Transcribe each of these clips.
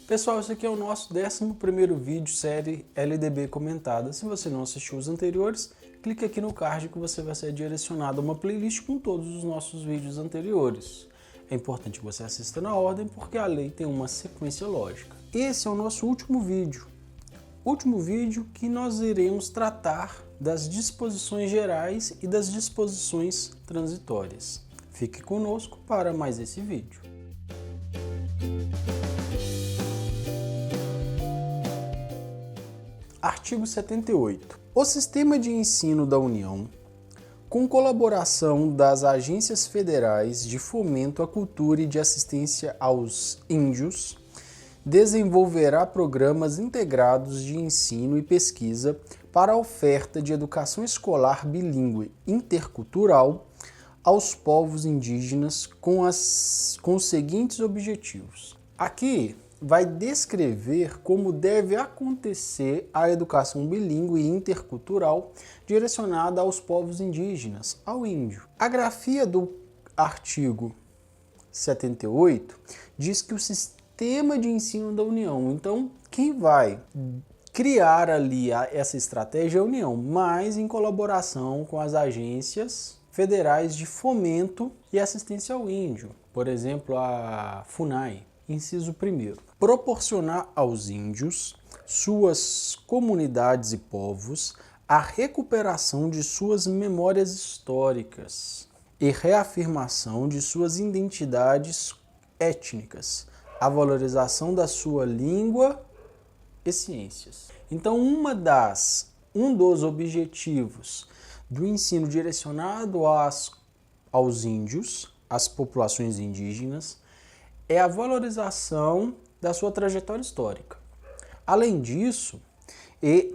Pessoal, esse aqui é o nosso 11º vídeo série LDB comentada. Se você não assistiu os anteriores, clique aqui no card que você vai ser direcionado a uma playlist com todos os nossos vídeos anteriores. É importante que você assista na ordem porque a lei tem uma sequência lógica. Esse é o nosso último vídeo. Último vídeo que nós iremos tratar das disposições gerais e das disposições transitórias. Fique conosco para mais esse vídeo. Artigo 78. O sistema de ensino da União, com colaboração das agências federais de fomento à cultura e de assistência aos índios, desenvolverá programas integrados de ensino e pesquisa para a oferta de educação escolar bilíngue intercultural aos povos indígenas com os seguintes objetivos. Aqui vai descrever como deve acontecer a educação bilíngue e intercultural direcionada aos povos indígenas, ao índio. A grafia do artigo 78 diz que o sistema de ensino da União, então quem vai criar ali essa estratégia é a União, mas em colaboração com as agências federais de fomento e assistência ao índio, por exemplo, a FUNAI. Inciso 1º. Proporcionar aos índios, suas comunidades e povos, a recuperação de suas memórias históricas e reafirmação de suas identidades étnicas, a valorização da sua língua e ciências. Então, um dos objetivos do ensino direcionado aos índios, às populações indígenas, é a valorização da sua trajetória histórica. Além disso,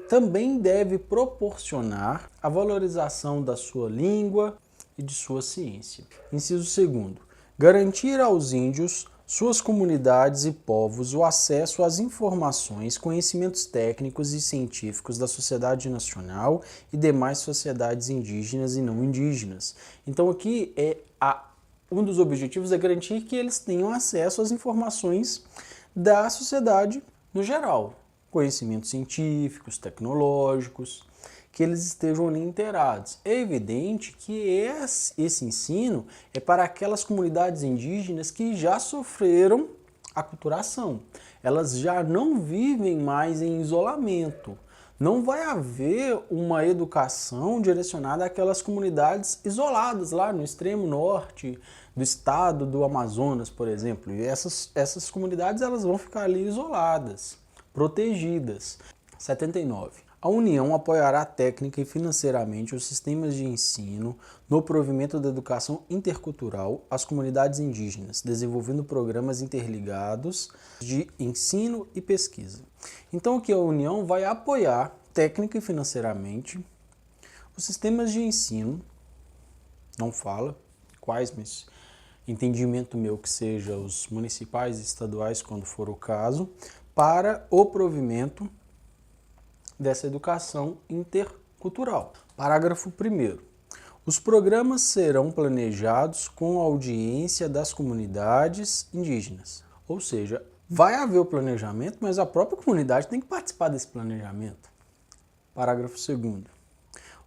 também deve proporcionar a valorização da sua língua e de sua ciência. Inciso 2º. Garantir aos índios, suas comunidades e povos o acesso às informações, conhecimentos técnicos e científicos da sociedade nacional e demais sociedades indígenas e não indígenas. Então aqui um dos objetivos é garantir que eles tenham acesso às informações da sociedade no geral, conhecimentos científicos, tecnológicos, que eles estejam ali inteirados. É evidente que esse ensino é para aquelas comunidades indígenas que já sofreram aculturação. Elas já não vivem mais em isolamento. Não vai haver uma educação direcionada àquelas comunidades isoladas lá no extremo norte do estado do Amazonas, por exemplo. E essas comunidades elas vão ficar ali isoladas, protegidas. 79. A União apoiará técnica e financeiramente os sistemas de ensino no provimento da educação intercultural às comunidades indígenas, desenvolvendo programas interligados de ensino e pesquisa. Então aqui a União vai apoiar técnica e financeiramente os sistemas de ensino, não fala quais, mas entendimento meu que seja os municipais e estaduais, quando for o caso, para o provimento dessa educação intercultural. Parágrafo 1º. Os programas serão planejados com a audiência das comunidades indígenas. Ou seja, vai haver o planejamento, mas a própria comunidade tem que participar desse planejamento. Parágrafo 2º.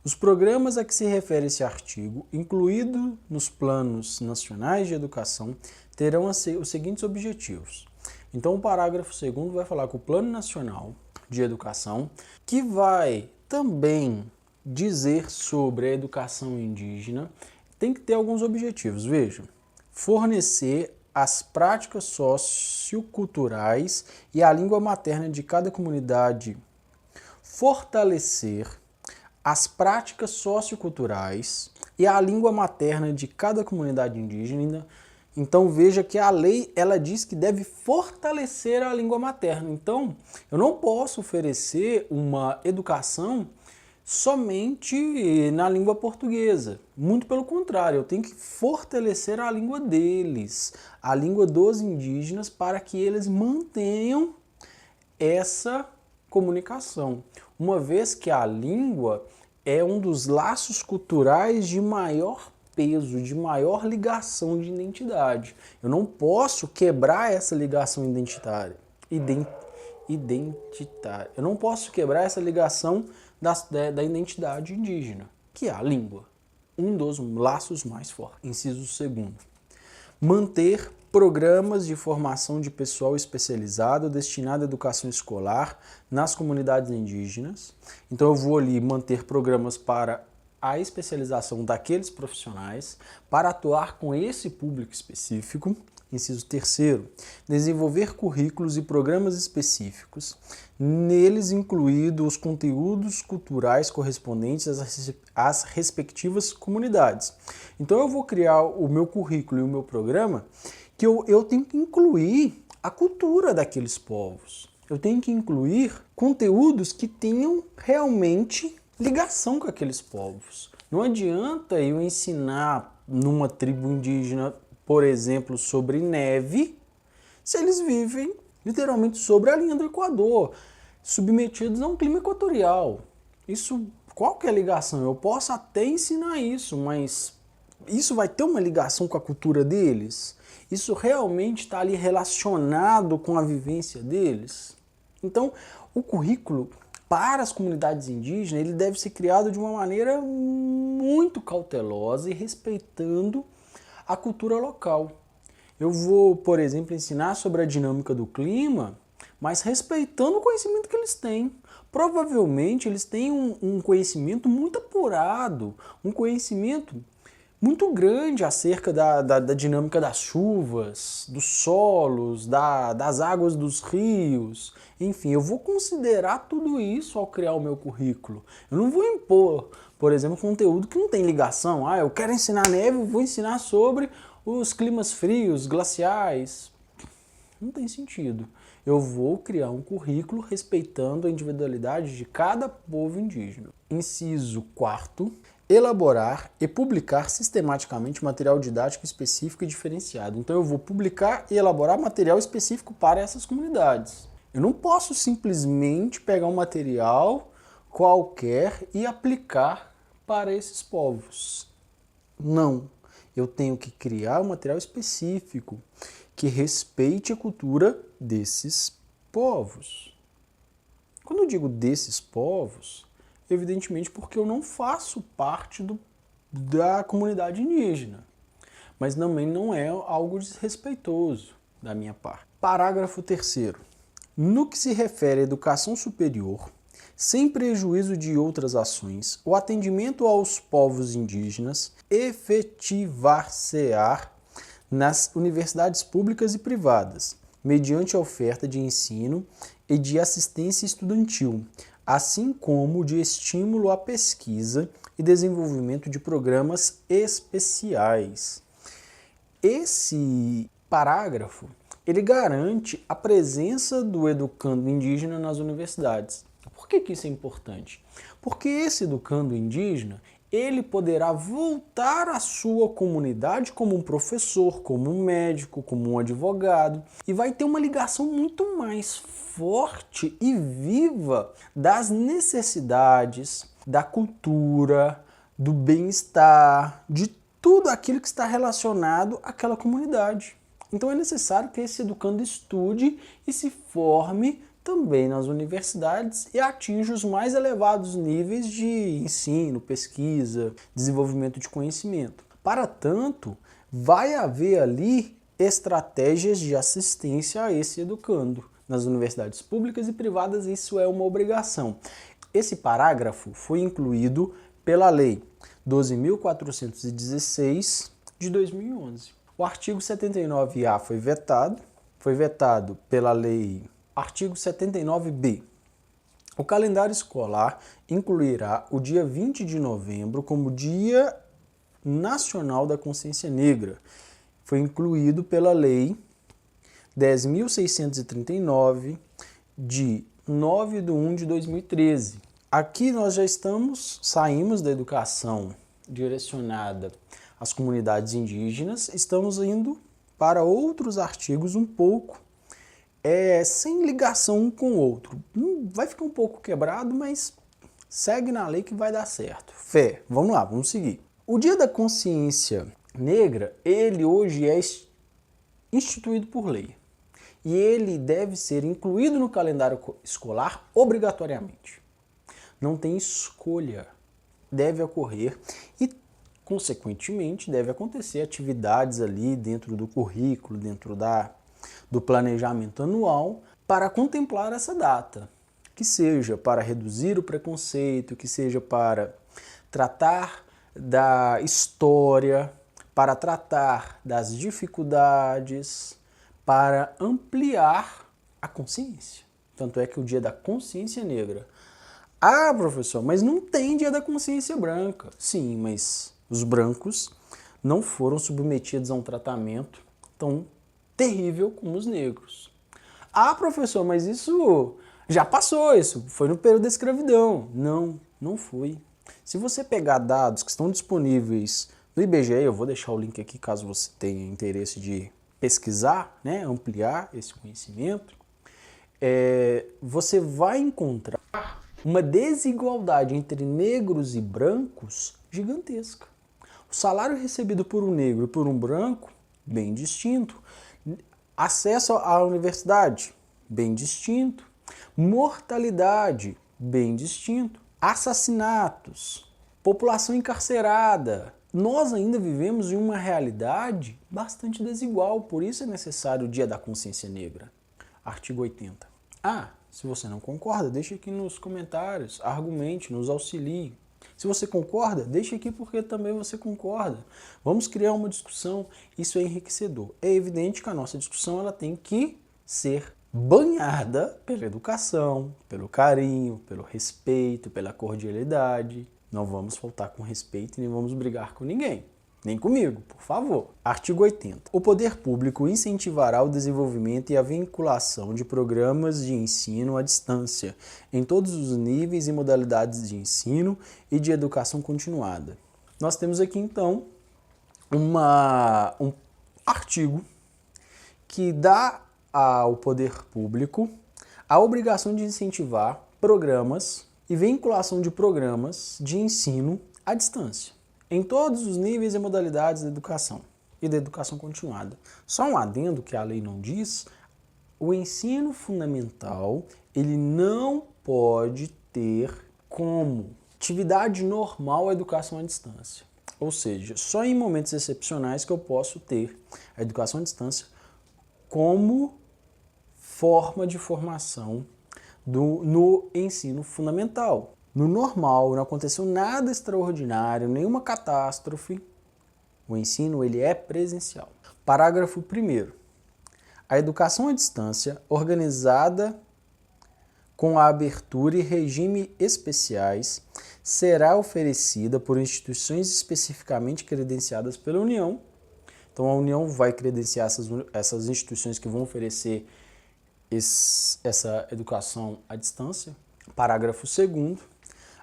Os programas a que se refere esse artigo, incluído nos planos nacionais de educação, terão os seguintes objetivos. Então, o parágrafo 2º vai falar que o Plano Nacional de Educação, que vai também dizer sobre a educação indígena, tem que ter alguns objetivos. Vejam, fornecer as práticas socioculturais e a língua materna de cada comunidade, fortalecer as práticas socioculturais e a língua materna de cada comunidade indígena. Então veja que a lei ela diz que deve fortalecer a língua materna. Então eu não posso oferecer uma educação somente na língua portuguesa. Muito pelo contrário, eu tenho que fortalecer a língua deles, a língua dos indígenas, para que eles mantenham essa comunicação. Uma vez que a língua é um dos laços culturais de maior peso, de maior ligação de identidade. Eu não posso quebrar essa ligação identitária. identitária. Eu não posso quebrar essa ligação da identidade indígena, que é a língua. Um dos laços mais fortes. Inciso segundo. Manter programas de formação de pessoal especializado destinado à educação escolar nas comunidades indígenas. Então eu vou ali manter programas para a especialização daqueles profissionais, para atuar com esse público específico. Inciso terceiro, desenvolver currículos e programas específicos, neles incluídos os conteúdos culturais correspondentes às respectivas comunidades. Então eu vou criar o meu currículo e o meu programa que eu tenho que incluir a cultura daqueles povos. Eu tenho que incluir conteúdos que tenham realmente ligação com aqueles povos. Não adianta eu ensinar numa tribo indígena, por exemplo, sobre neve, se eles vivem literalmente sobre a linha do Equador, submetidos a um clima equatorial. Isso, qual que é a ligação? Eu posso até ensinar isso, mas isso vai ter uma ligação com a cultura deles? Isso realmente está ali relacionado com a vivência deles? Então, o currículo para as comunidades indígenas, ele deve ser criado de uma maneira muito cautelosa e respeitando a cultura local. Eu vou, por exemplo, ensinar sobre a dinâmica do clima, mas respeitando o conhecimento que eles têm. Provavelmente eles têm um conhecimento muito apurado, um conhecimento muito grande acerca da dinâmica das chuvas, dos solos, das águas dos rios. Enfim, eu vou considerar tudo isso ao criar o meu currículo. Eu não vou impor, por exemplo, conteúdo que não tem ligação. Eu quero ensinar neve, eu vou ensinar sobre os climas frios, glaciais. Não tem sentido. Eu vou criar um currículo respeitando a individualidade de cada povo indígena. Inciso 4. Elaborar e publicar sistematicamente material didático específico e diferenciado. Então eu vou publicar e elaborar material específico para essas comunidades. Eu não posso simplesmente pegar um material qualquer e aplicar para esses povos. Não. Eu tenho que criar um material específico que respeite a cultura desses povos. Quando eu digo desses povos, evidentemente porque eu não faço parte da comunidade indígena, mas também não é algo desrespeitoso da minha parte. Parágrafo 3º. No que se refere à educação superior, sem prejuízo de outras ações, o atendimento aos povos indígenas efetivar-se-á nas universidades públicas e privadas, mediante a oferta de ensino e de assistência estudantil, assim como de estímulo à pesquisa e desenvolvimento de programas especiais. Esse parágrafo, ele garante a presença do educando indígena nas universidades. Por que isso é importante? Porque esse educando indígena, ele poderá voltar à sua comunidade como um professor, como um médico, como um advogado, e vai ter uma ligação muito mais forte e viva das necessidades, da cultura, do bem-estar, de tudo aquilo que está relacionado àquela comunidade. Então é necessário que esse educando estude e se forme também nas universidades e atinja os mais elevados níveis de ensino, pesquisa, desenvolvimento de conhecimento. Para tanto, vai haver ali estratégias de assistência a esse educando. Nas universidades públicas e privadas, isso é uma obrigação. Esse parágrafo foi incluído pela Lei 12.416 de 2011. O artigo 79A foi vetado pela Lei. Artigo 79B. O calendário escolar incluirá o dia 20 de novembro como Dia Nacional da Consciência Negra. Foi incluído pela Lei 10.639, de 9/1 de 2013. Aqui nós já saímos da educação direcionada às comunidades indígenas, estamos indo para outros artigos um pouco sem ligação um com o outro. Vai ficar um pouco quebrado, mas segue na lei que vai dar certo. Fé, vamos lá, vamos seguir. O Dia da Consciência Negra, ele hoje é instituído por lei. e ele deve ser incluído no calendário escolar obrigatoriamente. Não tem escolha. Deve ocorrer e, consequentemente, deve acontecer atividades ali dentro do currículo, dentro do planejamento anual, para contemplar essa data. Que seja para reduzir o preconceito, que seja para tratar da história, para tratar das dificuldades, para ampliar a consciência. Tanto é que o Dia da Consciência Negra. Ah, professor, mas não tem Dia da Consciência Branca. Sim, mas os brancos não foram submetidos a um tratamento tão terrível como os negros. Ah, professor, mas isso já passou, isso foi no período da escravidão. Não, não foi. Se você pegar dados que estão disponíveis no IBGE, eu vou deixar o link aqui caso você tenha interesse de pesquisar, né, ampliar esse conhecimento, você vai encontrar uma desigualdade entre negros e brancos gigantesca. O salário recebido por um negro e por um branco, bem distinto. Acesso à universidade, bem distinto. Mortalidade, bem distinto. Assassinatos, população encarcerada. Nós ainda vivemos em uma realidade bastante desigual, por isso é necessário o Dia da Consciência Negra. Artigo 80. Se você não concorda, deixe aqui nos comentários, argumente, nos auxilie. Se você concorda, deixe aqui porque também você concorda. Vamos criar uma discussão, isso é enriquecedor. É evidente que a nossa discussão ela tem que ser banhada pela educação, pelo carinho, pelo respeito, pela cordialidade. Não vamos faltar com respeito e nem vamos brigar com ninguém. Nem comigo, por favor. Artigo 80. O poder público incentivará o desenvolvimento e a vinculação de programas de ensino à distância, em todos os níveis e modalidades de ensino e de educação continuada. Nós temos aqui, então, um artigo que dá ao poder público a obrigação de incentivar programas e vinculação de programas de ensino à distância, em todos os níveis e modalidades da educação e da educação continuada. Só um adendo que a lei não diz, o ensino fundamental ele não pode ter como atividade normal a educação à distância. Ou seja, só em momentos excepcionais que eu posso ter a educação à distância como forma de formação no ensino fundamental. No normal, não aconteceu nada extraordinário, nenhuma catástrofe, o ensino ele é presencial. Parágrafo 1º. A educação à distância, organizada com a abertura e regime especiais, será oferecida por instituições especificamente credenciadas pela União. Então a União vai credenciar essas instituições que vão oferecer essa educação à distância. Parágrafo 2º.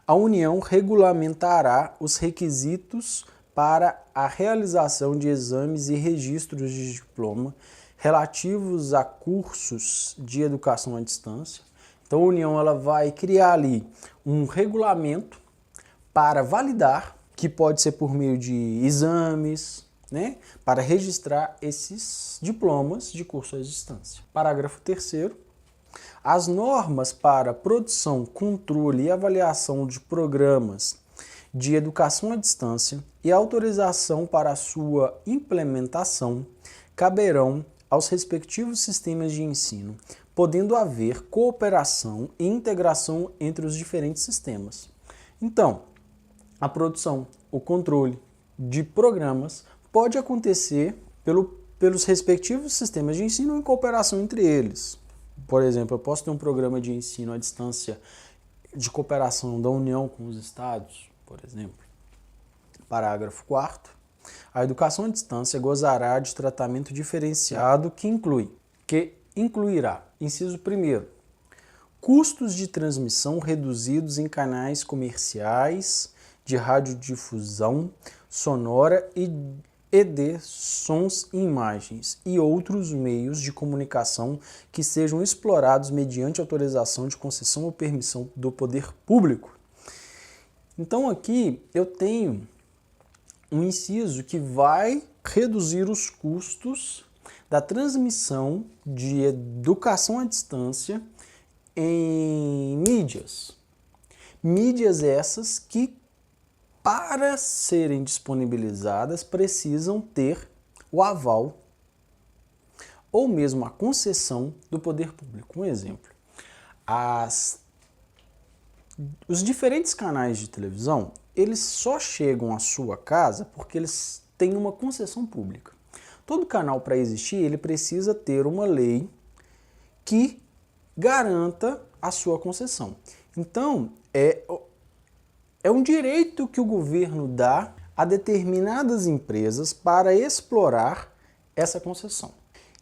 A União regulamentará os requisitos para a realização de exames e registros de diploma relativos a cursos de educação à distância. Então a União ela vai criar ali um regulamento para validar, que pode ser por meio de exames, né, para registrar esses diplomas de curso à distância. Parágrafo 3º. As normas para produção, controle e avaliação de programas de educação à distância e autorização para a sua implementação caberão aos respectivos sistemas de ensino, podendo haver cooperação e integração entre os diferentes sistemas. Então, a produção, o controle de programas pode acontecer pelos respectivos sistemas de ensino em cooperação entre eles. Por exemplo, eu posso ter um programa de ensino à distância de cooperação da União com os estados, por exemplo. Parágrafo 4º. A educação à distância gozará de tratamento diferenciado que incluirá, inciso 1º, custos de transmissão reduzidos em canais comerciais de radiodifusão sonora e de sons e imagens e outros meios de comunicação que sejam explorados mediante autorização de concessão ou permissão do poder público. Então aqui eu tenho um inciso que vai reduzir os custos da transmissão de educação à distância em mídias. Mídias essas que, para serem disponibilizadas, precisam ter o aval ou mesmo a concessão do poder público. Um exemplo, os diferentes canais de televisão, eles só chegam à sua casa porque eles têm uma concessão pública. Todo canal, para existir, ele precisa ter uma lei que garanta a sua concessão. Então, é um direito que o governo dá a determinadas empresas para explorar essa concessão.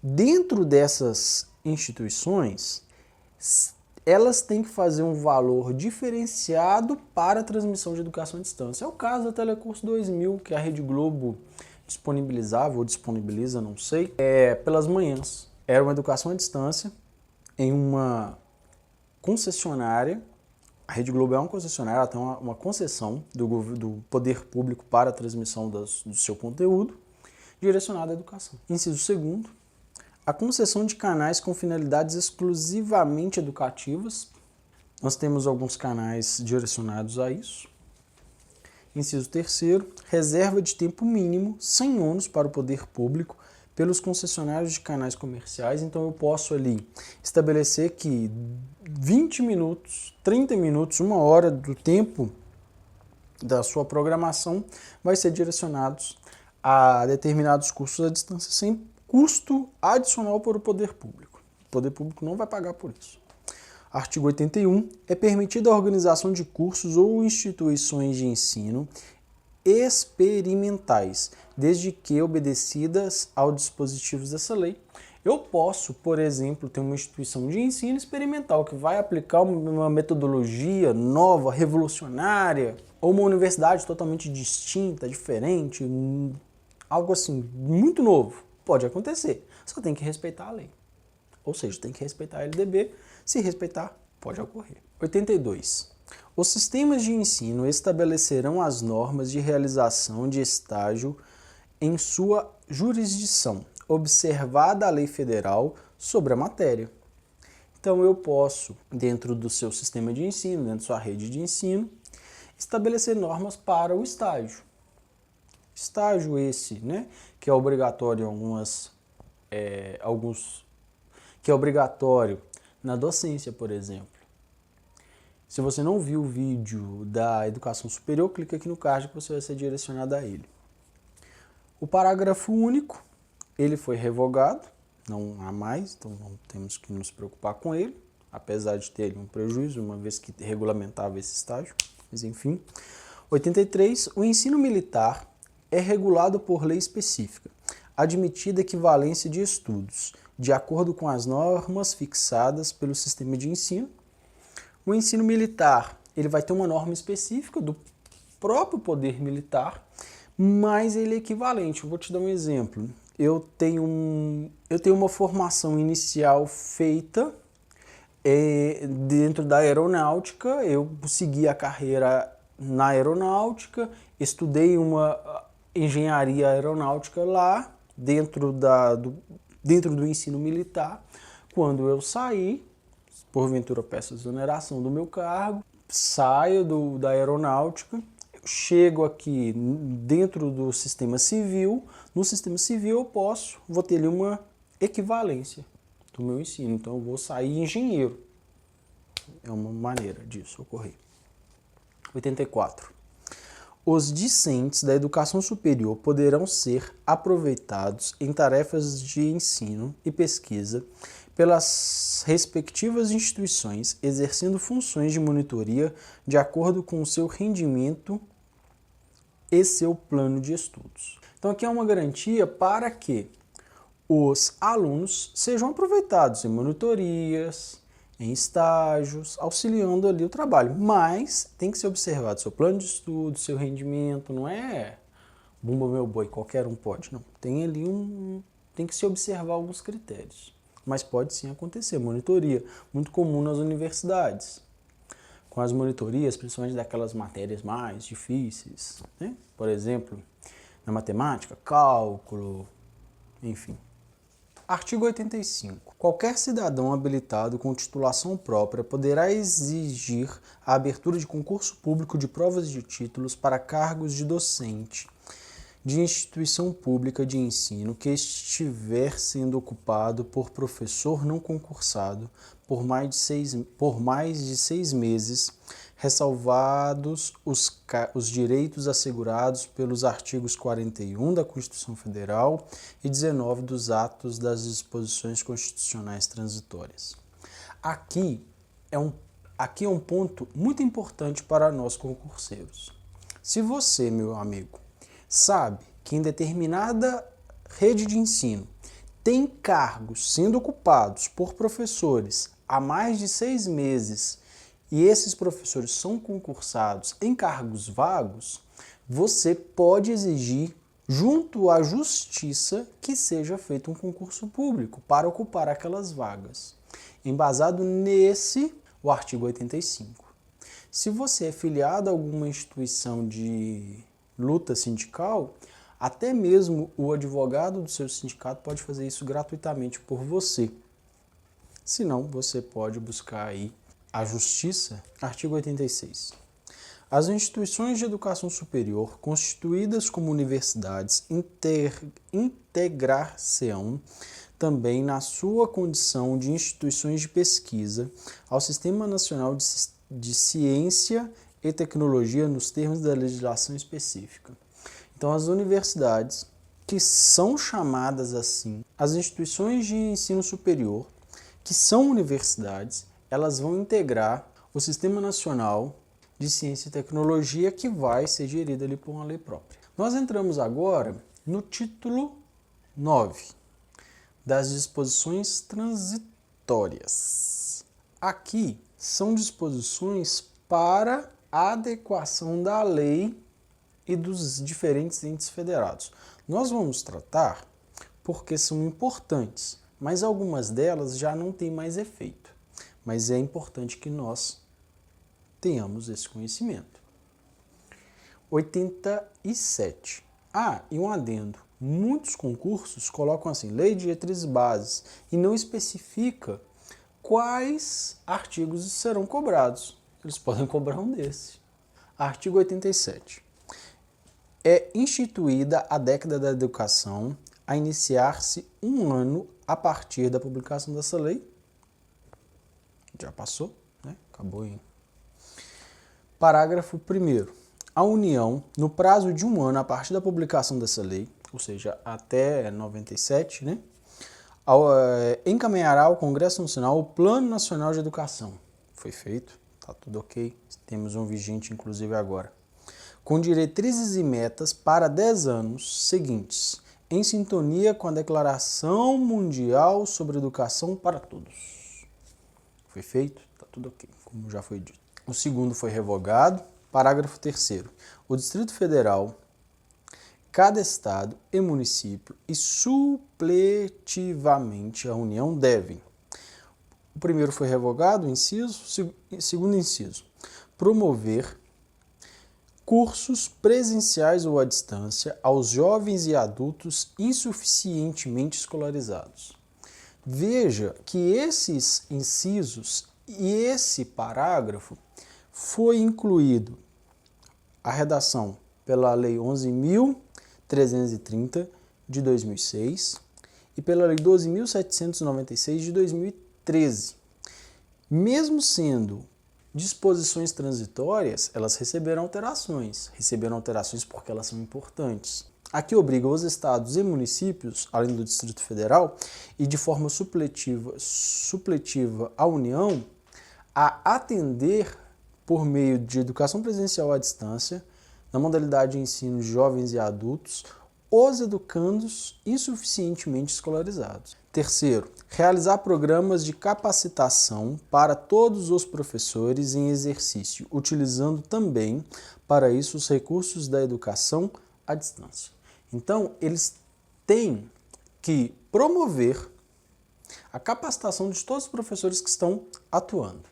Dentro dessas instituições, elas têm que fazer um valor diferenciado para a transmissão de educação à distância. É o caso da Telecurso 2000, que a Rede Globo disponibilizava, ou disponibiliza, não sei, pelas manhãs. Era uma educação à distância em uma concessionária. A Rede Globo é uma concessionária, ela tem uma concessão do poder público para a transmissão do seu conteúdo direcionado à educação. Inciso 2º, a concessão de canais com finalidades exclusivamente educativas. Nós temos alguns canais direcionados a isso. Inciso 3º, reserva de tempo mínimo, sem ônus para o poder público, pelos concessionários de canais comerciais. Então eu posso ali estabelecer que 20 minutos, 30 minutos, 1 hora do tempo da sua programação vai ser direcionados a determinados cursos à distância sem custo adicional para o poder público. O poder público não vai pagar por isso. Artigo 81. É permitida a organização de cursos ou instituições de ensino experimentais, desde que obedecidas aos dispositivos dessa lei. Eu posso, por exemplo, ter uma instituição de ensino experimental que vai aplicar uma metodologia nova, revolucionária, ou uma universidade totalmente distinta, diferente, algo assim, muito novo. Pode acontecer, só tem que respeitar a lei. Ou seja, tem que respeitar a LDB. Se respeitar, pode ocorrer. 82. Os sistemas de ensino estabelecerão as normas de realização de estágio em sua jurisdição, observada a lei federal sobre a matéria. Então eu posso, dentro do seu sistema de ensino, dentro da sua rede de ensino, estabelecer normas para o estágio. Estágio esse, que é obrigatório que é obrigatório na docência, por exemplo. Se você não viu o vídeo da educação superior, clica aqui no card que você vai ser direcionado a ele. O parágrafo único, ele foi revogado, não há mais, então não temos que nos preocupar com ele, apesar de ter um prejuízo, uma vez que regulamentava esse estágio, mas enfim. 83. O ensino militar é regulado por lei específica, admitida equivalência de estudos, de acordo com as normas fixadas pelo sistema de ensino. O ensino militar, ele vai ter uma norma específica do próprio poder militar, mas ele é equivalente. Eu vou te dar um exemplo. Eu tenho uma formação inicial feita dentro da aeronáutica, eu segui a carreira na aeronáutica, estudei uma engenharia aeronáutica lá, dentro do ensino militar. Quando eu saí, porventura peço exoneração do meu cargo, saio da aeronáutica, chego aqui dentro do sistema civil. No sistema civil eu vou ter ali uma equivalência do meu ensino, então eu vou sair engenheiro. É uma maneira disso ocorrer. 84. Os discentes da educação superior poderão ser aproveitados em tarefas de ensino e pesquisa pelas respectivas instituições, exercendo funções de monitoria de acordo com o seu rendimento e seu plano de estudos. Então aqui é uma garantia para que os alunos sejam aproveitados em monitorias, em estágios, auxiliando ali o trabalho. Mas tem que ser observado seu plano de estudo, seu rendimento, não é bumba meu boi, qualquer um pode, não. Tem que se observar alguns critérios. Mas pode sim acontecer, monitoria, muito comum nas universidades. Com as monitorias, principalmente daquelas matérias mais difíceis, Por exemplo, na matemática, cálculo, enfim. Artigo 85. Qualquer cidadão habilitado com titulação própria poderá exigir a abertura de concurso público de provas de títulos para cargos de docente de instituição pública de ensino que estiver sendo ocupado por professor não concursado por mais de 6 meses, ressalvados os direitos assegurados pelos artigos 41 da Constituição Federal e 19 dos atos das disposições constitucionais transitórias. Aqui é um ponto muito importante para nós concurseiros. Se você, meu amigo, sabe que em determinada rede de ensino tem cargos sendo ocupados por professores há mais de 6 meses e esses professores são concursados em cargos vagos, você pode exigir, junto à justiça, que seja feito um concurso público para ocupar aquelas vagas. Embasado o artigo 85. Se você é filiado a alguma instituição de luta sindical, até mesmo o advogado do seu sindicato pode fazer isso gratuitamente por você. Se não, você pode buscar aí a justiça. Artigo 86. As instituições de educação superior constituídas como universidades integrar-se-ão também na sua condição de instituições de pesquisa ao Sistema Nacional de Ciência e Tecnologia nos termos da legislação específica. Então, as universidades, que são chamadas assim, as instituições de ensino superior, que são universidades, elas vão integrar o Sistema Nacional de Ciência e Tecnologia, que vai ser gerido ali por uma lei própria. Nós entramos agora no título 9 das disposições transitórias. Aqui são disposições para a adequação da lei e dos diferentes entes federados. Nós vamos tratar porque são importantes, mas algumas delas já não têm mais efeito. Mas é importante que nós tenhamos esse conhecimento. 87. E um adendo. Muitos concursos colocam assim, lei de diretrizes bases, e não especifica quais artigos serão cobrados. Eles podem cobrar um desses. Artigo 87. É instituída a década da educação a iniciar-se um ano a partir da publicação dessa lei. Já passou, né? Acabou aí. Parágrafo 1º. A União, no prazo de um ano a partir da publicação dessa lei, ou seja, até 97, né? Encaminhará ao Congresso Nacional o Plano Nacional de Educação. Foi feito, está tudo ok. Temos um vigente, inclusive, agora. Com diretrizes e metas para 10 anos seguintes, em sintonia com a Declaração Mundial sobre Educação para Todos. Foi feito? Está tudo ok, como já foi dito. O segundo foi revogado. Parágrafo 3º. O Distrito Federal, cada estado e município e supletivamente a União devem. O primeiro foi revogado, segundo inciso. Promover cursos presenciais ou à distância aos jovens e adultos insuficientemente escolarizados. Veja que esses incisos e esse parágrafo foi incluído a redação pela Lei 11.330 de 2006 e pela Lei 12.796 de 2013. Mesmo sendo disposições transitórias, elas receberam alterações. Receberam alterações porque elas são importantes. Aqui obriga os estados e municípios, além do Distrito Federal, e de forma supletiva à União, a atender por meio de educação presencial à distância, na modalidade de ensino de jovens e adultos, os educandos insuficientemente escolarizados. Terceiro, realizar programas de capacitação para todos os professores em exercício, utilizando também para isso os recursos da educação à distância. Então, eles têm que promover a capacitação de todos os professores que estão atuando.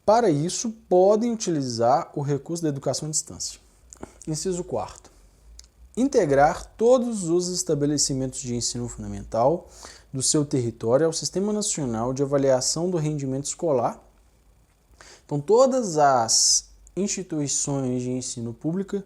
Para isso, podem utilizar o recurso da educação à distância. Inciso 4. integrar todos os estabelecimentos de ensino fundamental do seu território ao Sistema Nacional de Avaliação do Rendimento Escolar. Então, todas as instituições de ensino públicas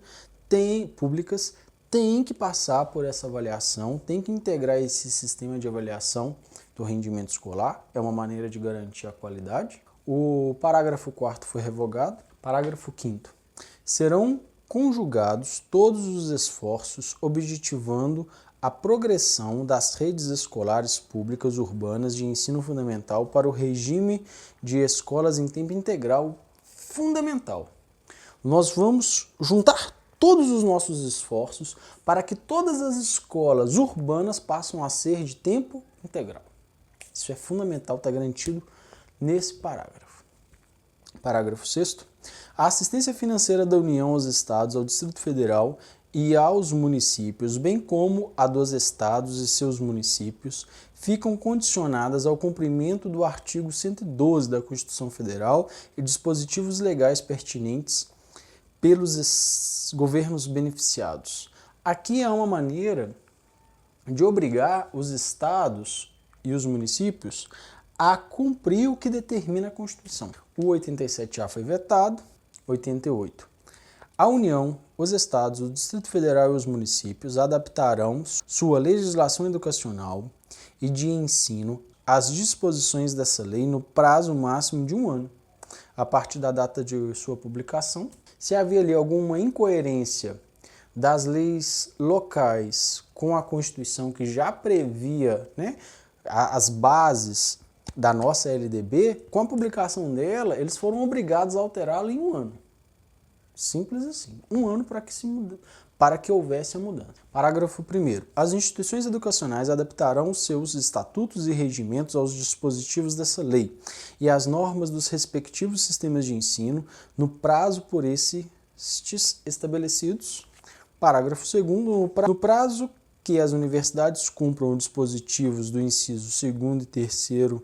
têm que passar por essa avaliação, têm que integrar esse sistema de avaliação do rendimento escolar. É uma maneira de garantir a qualidade. O parágrafo 4º foi revogado. Parágrafo 5º. Serão conjugados todos os esforços objetivando a progressão das redes escolares públicas urbanas de ensino fundamental para o regime de escolas em tempo integral fundamental. Nós vamos juntar todos os nossos esforços para que todas as escolas urbanas passem a ser de tempo integral. Isso é fundamental, está garantido nesse parágrafo. Parágrafo 6º. A assistência financeira da União aos Estados, ao Distrito Federal e aos municípios, bem como a dos estados e seus municípios, ficam condicionadas ao cumprimento do artigo 112 da Constituição Federal e dispositivos legais pertinentes pelos governos beneficiados. Aqui há uma maneira de obrigar os estados e os municípios a cumprir o que determina a Constituição. O 87A foi vetado. 88. A União, os Estados, o Distrito Federal e os municípios adaptarão sua legislação educacional e de ensino às disposições dessa lei no prazo máximo de 1 ano, a partir da data de sua publicação. Se havia ali alguma incoerência das leis locais com a Constituição, que já previa, né, as bases da nossa LDB, com a publicação dela, eles foram obrigados a alterá-la em 1 ano. Simples assim. 1 ano para que houvesse a mudança. Parágrafo 1º. As instituições educacionais adaptarão seus estatutos e regimentos aos dispositivos dessa lei e às normas dos respectivos sistemas de ensino no prazo por estes estabelecidos. Parágrafo 2º. No prazo que as universidades cumpram os dispositivos do inciso 2º e 3º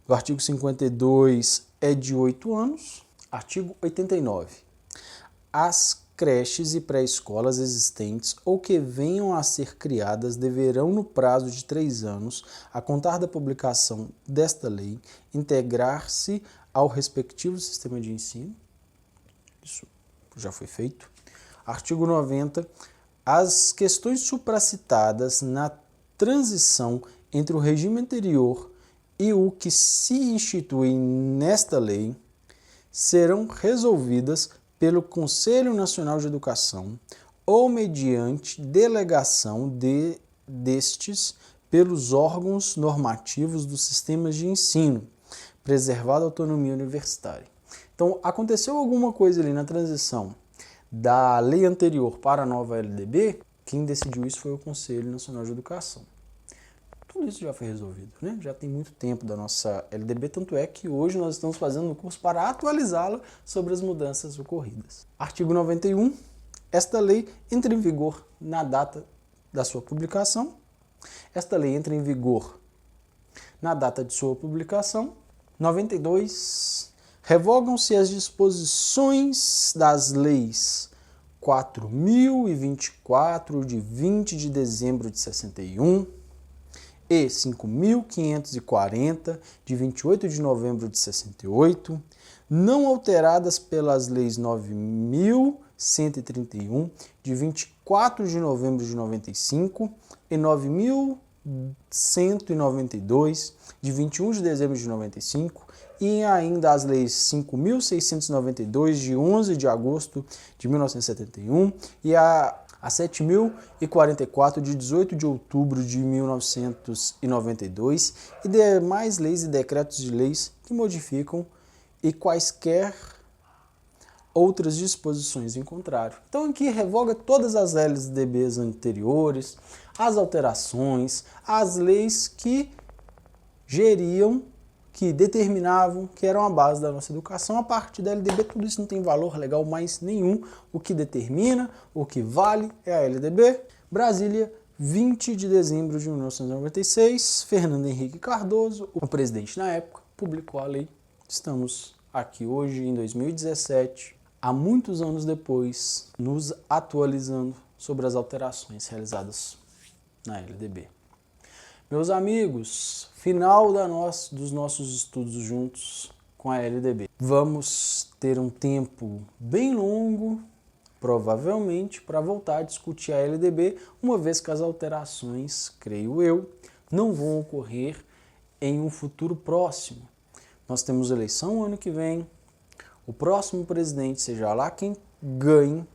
do artigo 52 é de 8 anos. Artigo 89. As creches e pré-escolas existentes ou que venham a ser criadas deverão, no prazo de 3 anos, a contar da publicação desta lei, integrar-se ao respectivo sistema de ensino. Isso já foi feito. Artigo 90. As questões supracitadas na transição entre o regime anterior e o que se institui nesta lei serão resolvidas pelo Conselho Nacional de Educação ou mediante delegação destes pelos órgãos normativos dos sistemas de ensino, preservada a autonomia universitária. Então, aconteceu alguma coisa ali na transição da lei anterior para a nova LDB, quem decidiu isso foi o Conselho Nacional de Educação. Tudo isso já foi resolvido, né? Já tem muito tempo da nossa LDB, tanto é que hoje nós estamos fazendo um curso para atualizá-la sobre as mudanças ocorridas. Artigo 91. Esta lei entra em vigor na data da sua publicação. Esta lei entra em vigor na data de sua publicação. 92. Revogam-se as disposições das leis 4.024, de 20 de dezembro de 61, e 5.540, de 28 de novembro de 68, não alteradas pelas leis 9.131, de 24 de novembro de 95, e 9.192, de 21 de dezembro de 95, e ainda as leis 5.692, de 11 de agosto de 1971, e a 7.044, de 18 de outubro de 1992, e demais leis e decretos de leis que modificam e quaisquer outras disposições em contrário. Então aqui revoga todas as LDBs anteriores, as alterações, as leis que geriam, que determinavam, que eram a base da nossa educação. A partir da LDB, tudo isso não tem valor legal mais nenhum. O que determina, o que vale é a LDB. Brasília, 20 de dezembro de 1996, Fernando Henrique Cardoso, o presidente na época, publicou a lei. Estamos aqui hoje, em 2017, há muitos anos depois, nos atualizando sobre as alterações realizadas na LDB. Meus amigos, final dos nossos estudos juntos com a LDB. Vamos ter um tempo bem longo, provavelmente, para voltar a discutir a LDB, uma vez que as alterações, creio eu, não vão ocorrer em um futuro próximo. Nós temos eleição ano que vem, o próximo presidente, seja lá quem ganhe,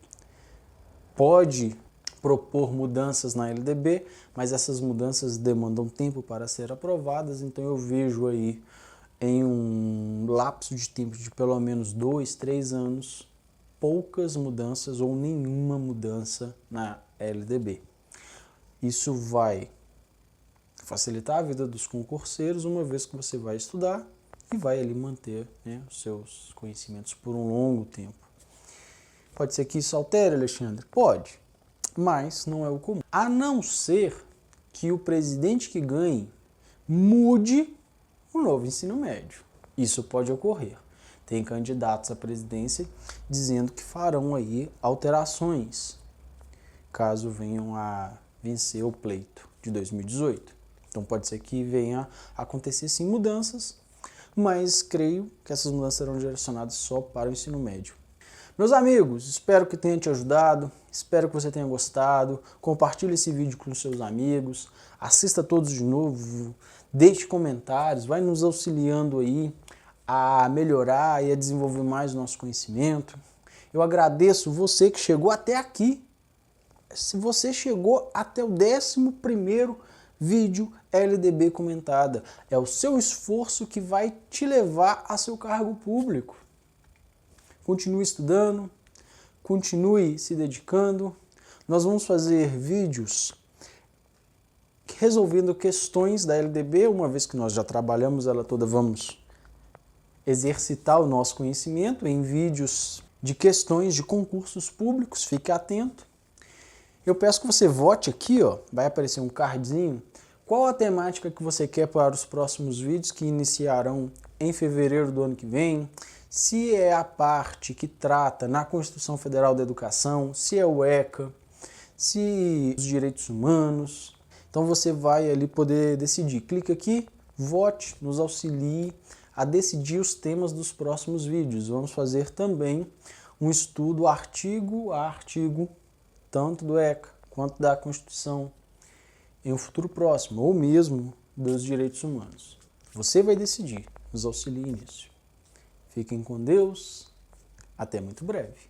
pode propor mudanças na LDB, mas essas mudanças demandam tempo para ser aprovadas, então eu vejo aí em um lapso de tempo de pelo menos 2, 3 anos, poucas mudanças ou nenhuma mudança na LDB. Isso vai facilitar a vida dos concurseiros, uma vez que você vai estudar e vai ali manter, né, os seus conhecimentos por um longo tempo. Pode ser que isso altere, Alexandre? Pode, mas não é o comum. A não ser que o presidente que ganhe mude o novo ensino médio. Isso pode ocorrer. Tem candidatos à presidência dizendo que farão aí alterações, caso venham a vencer o pleito de 2018. Então pode ser que venha a acontecer sim mudanças, mas creio que essas mudanças serão direcionadas só para o ensino médio. Meus amigos, espero que tenha te ajudado, espero que você tenha gostado, compartilhe esse vídeo com seus amigos, assista todos de novo, deixe comentários, vai nos auxiliando aí a melhorar e a desenvolver mais o nosso conhecimento. Eu agradeço você que chegou até aqui. Se você chegou até o 11º vídeo LDB comentada, é o seu esforço que vai te levar a seu cargo público. Continue estudando, continue se dedicando. Nós vamos fazer vídeos resolvendo questões da LDB, uma vez que nós já trabalhamos ela toda, vamos exercitar o nosso conhecimento em vídeos de questões de concursos públicos, fique atento. Eu peço que você vote aqui, ó, vai aparecer um cardzinho, qual a temática que você quer para os próximos vídeos que iniciarão em fevereiro do ano que vem, se é a parte que trata na Constituição Federal da Educação, se é o ECA, se os direitos humanos. Então você vai ali poder decidir. Clica aqui, vote, nos auxilie a decidir os temas dos próximos vídeos. Vamos fazer também um estudo artigo a artigo, tanto do ECA quanto da Constituição, em um futuro próximo, ou mesmo dos direitos humanos. Você vai decidir, nos auxilie nisso. Fiquem com Deus, até muito breve.